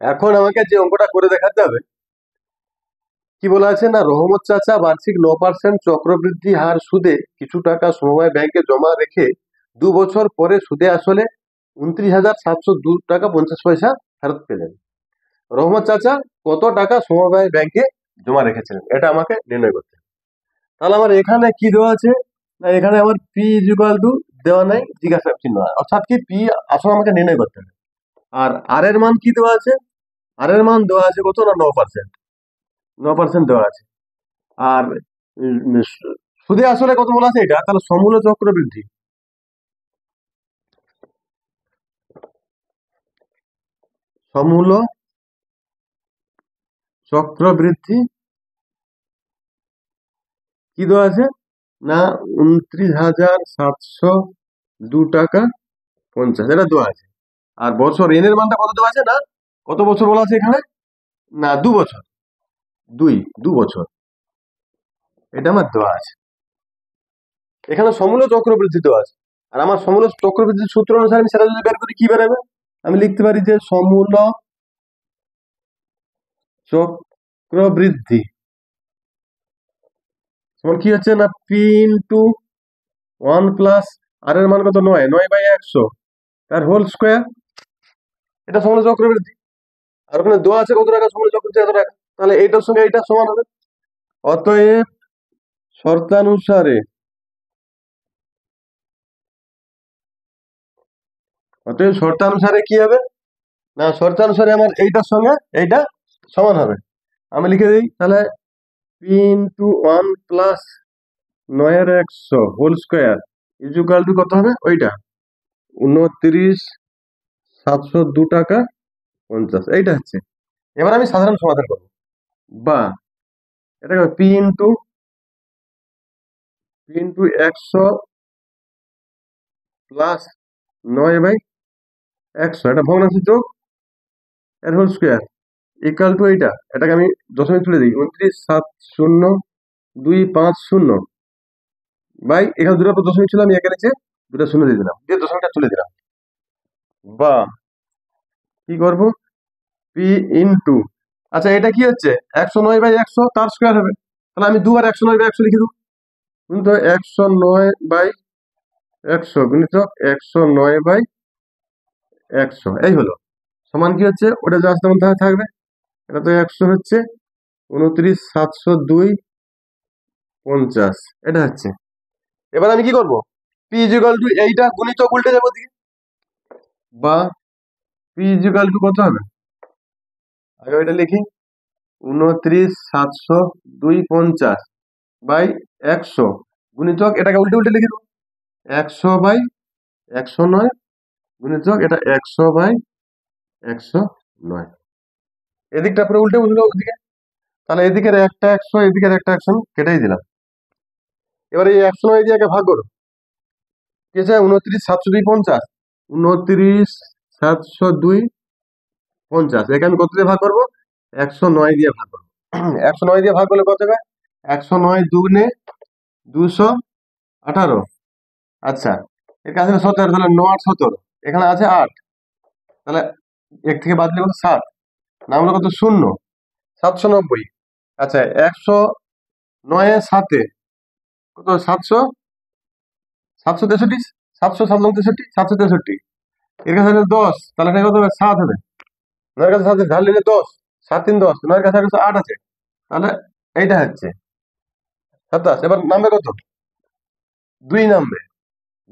এখন আমাকে যে অঙ্কটা করে দেখাতে হবে, কি বলা আছে না, রহমত চাচা বার্ষিক 9% চক্রবৃদ্ধি হার সুদে কিছু টাকা সমবায় ব্যাংকে জমা রেখে 2 বছর পরে সুদে আসলে 29,702 টাকা 50 পয়সা ফেরত পেলেন। রহমত চাচা কত টাকা সমবায় ব্যাংকে জমা রেখেছিলেন, এটা আমাকে নির্ণয় করতে হবে। তাহলে আমার এখানে কি দেওয়া আছে না, এখানে আমার পি ইকুয়াল টু দেওয়া নাই, জিজ্ঞাসা চিহ্ন, অর্থাৎ কি পি আসলে আমাকে নির্ণয় করতে হবে। আর আর এর মান কি দেওয়া আছে, আর এর মান দেওয়া আছে কত না 9%, 9% দেওয়া আছে। আর সুদে আসলে কত বলা আছে এটা, তাহলে সমূল চক্রবৃদ্ধি, সমূল চক্রবৃদ্ধি কি দেওয়া আছে না 29,702 টাকা 50, এটা দেওয়া আছে। আর বছর এন এর মানটা কত দেওয়া আছে না, কত বছর বলা আছে এখানে না 2 বছর, 2 বছর, এটা আমার দেওয়া আছে। এখানে সমূল চক্রবৃদ্ধি দেওয়া আছে, আর আমার সমূল চক্রবৃদ্ধির সূত্র অনুসারে আমি সেটা যদি বের করি কি বেরোবে, আমি লিখতে পারি যে সমূল চক্রবৃদ্ধি সমান কি হচ্ছে না পি ইন্টু 1 + আর এর মান কত 9, 9/100 তার হোল স্কোয়ার, এটা সমূল চক্রবৃদ্ধি। আর ওখানে দেওয়া আছে কত টাকা সমূল চক্রবৃদ্ধি, এত টাকা, তাহলে এইটার সঙ্গে এইটা সমান হবে। অতএব শর্তানুসারে, অতএব শর্তানুসারে কি হবে না, শর্তানুসারে আমার এইটার সঙ্গে এইটা সমান হবে। আমি লিখে দিই তাহলে P into 1 + 9/100 whole square equal to কত হবে ওইটা 29,702 টাকা 50, এইটা হচ্ছে। এবার আমি সাধারণ সমাধান করবো, বা এটাকে পি ইন্টু 100 প্লাস 9/100, এটা ভগ্নাংশ যোগ এর হোল স্কোয়ার ইকুয়াল টু এইটা, এটাকে আমি দশমিক তুলে দিই 29,702,550 বাই, এখানে দুটো দশমিক ছিল, আমি এখানে দুটো শূন্য দিয়ে দিলাম, দিয়ে দশমিকটা তুলে দিলাম। বা কি করব পি ইন্টু, আচ্ছা এটা কি হচ্ছে 109/100 তার স্কোয়ার হবে, তাহলে আমি দুবার 109/100 লিখে দেবো, কিন্তু 109/100 গুণিত 109/100, এই হলো সমান কি হচ্ছে, ওটা যা তেমন থাকবে, এটা তো 100 হচ্ছে 29,702,50, এটা হচ্ছে। এবার আমি কি করব, পি ইকুয়াল টু এইটা গুণিত উল্টে যাবো দিকে, বা পি ইকুয়াল টু কত হবে, আগে ওইটা লিখি 29,702,50 বাই 100 গুণিতক এটাকে উল্টে উল্টে লিখে দেবো 100/109 গুণিতক এটা 100/109, এদিকটা পুরো উল্টে বুঝলো ওদিকে, তাহলে এদিকের একটা 100 এদিকের একটা 100 কেটেই দিলাম। এবার এই 109 দিয়ে আগে ভাগ করো, কি আছে 29,702,50, 29,702,50, একে আমি কত দিয়ে ভাগ করবো 109 দিয়ে ভাগ করবো। 109 দিয়ে ভাগ করলে কত হবে 109 দুগুণে 218, আচ্ছা এর কাছে 17, তাহলে 9 8 17, এখানে আছে 8, তাহলে এক থেকে বাদ দিলে কত 7, নামলো কত 0, 790, আচ্ছা 109 7 কত 700, 763, 700 763, এর কাছে 10, তাহলে এটা কত হবে 7 হবে, 9 কাছে 7 ধার নিলে 10, 7 3 10, 9 কাছে 8 আছে, তাহলে এইটা হচ্ছে 27। এবার নামবে কত 2 নামবে,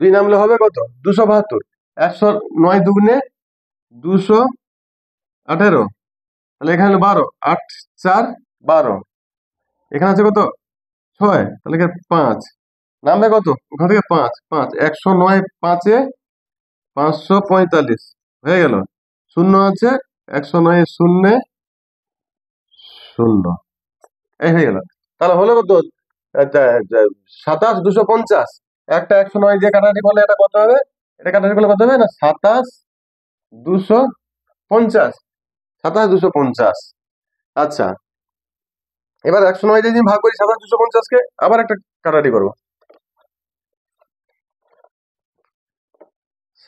2 নামলে হবে কত 272, 109 দুগুণে 218, তাহলে এখানে হলো 12, 8 4 12, এখানে আছে কত 6, তাহলে 5 নামবে কত ওখান থেকে 5 5, 109 5 545 হয়ে গেল, শূন্য আছে 109 শূন্য 0, এই হয়ে গেল। তাহলে হলো কত 27,250, একটা 109 দিয়ে কাটাকাটি করলে এটা কত হবে, এটা কাটাকাটি করলে কত হবে না 27,250, 27,250। আচ্ছা এবার 109 দিয়ে যদি ভাগ করি 27,250 কে, আবার একটা কাটাকাটি করবো,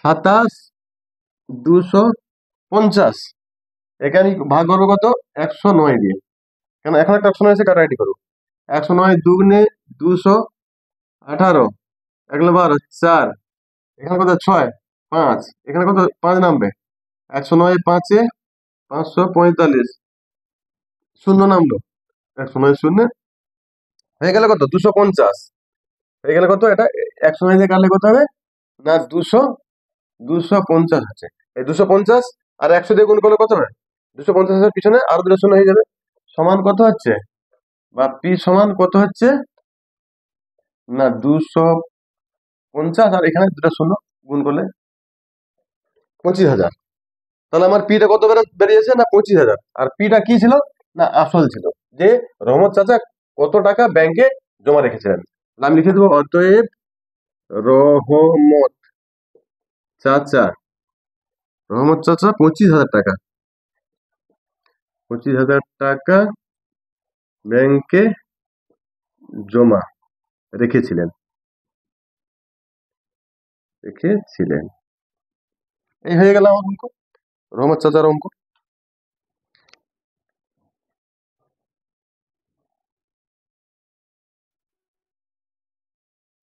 27,250 একে আমি ভাগ করবো কত, 109 দিয়ে। কেন এখন একটা অপশন আছে, কাটাকাটি করবো। 109 দুগুণে 218, এগুলো 12, 4, এখানে কত 6, 5, এখানে কত 5 নামবে। 109 5-এ 545, শূন্য নামলো। 109 শূন্য হয়ে গেলে কত 250, হয়ে গেলে কত এটা। 109 দিয়ে কাটলে কত হবে না 250 আছে। এই 250 আর 100 দিয়ে গুণ করলে কত হবে, 250 এর পিছনে আরো দুটো শূন্য হয়ে যাবে। সমান কত হচ্ছে, বা পি সমান কত হচ্ছে না 250, আর এখানে দুটো শূন্য গুণ করলে 25,000। তাহলে আমার পিটা কত বেরিয়েছে না 25,000। আর পিটা কি ছিল না আসল ছিল, যে রহমত চাচা কত টাকা ব্যাংকে জমা রেখেছিলেন। তাহলে আমি লিখে দেবো, অতএব রহমত চাচা, রহমত চাচা 25,000 টাকা, 25,000 টাকা ব্যাংকে জমা রেখেছিলেন, রেখেছিলেন। এই হয়ে গেল আমার অঙ্ক, রহমত চাচার অঙ্ক।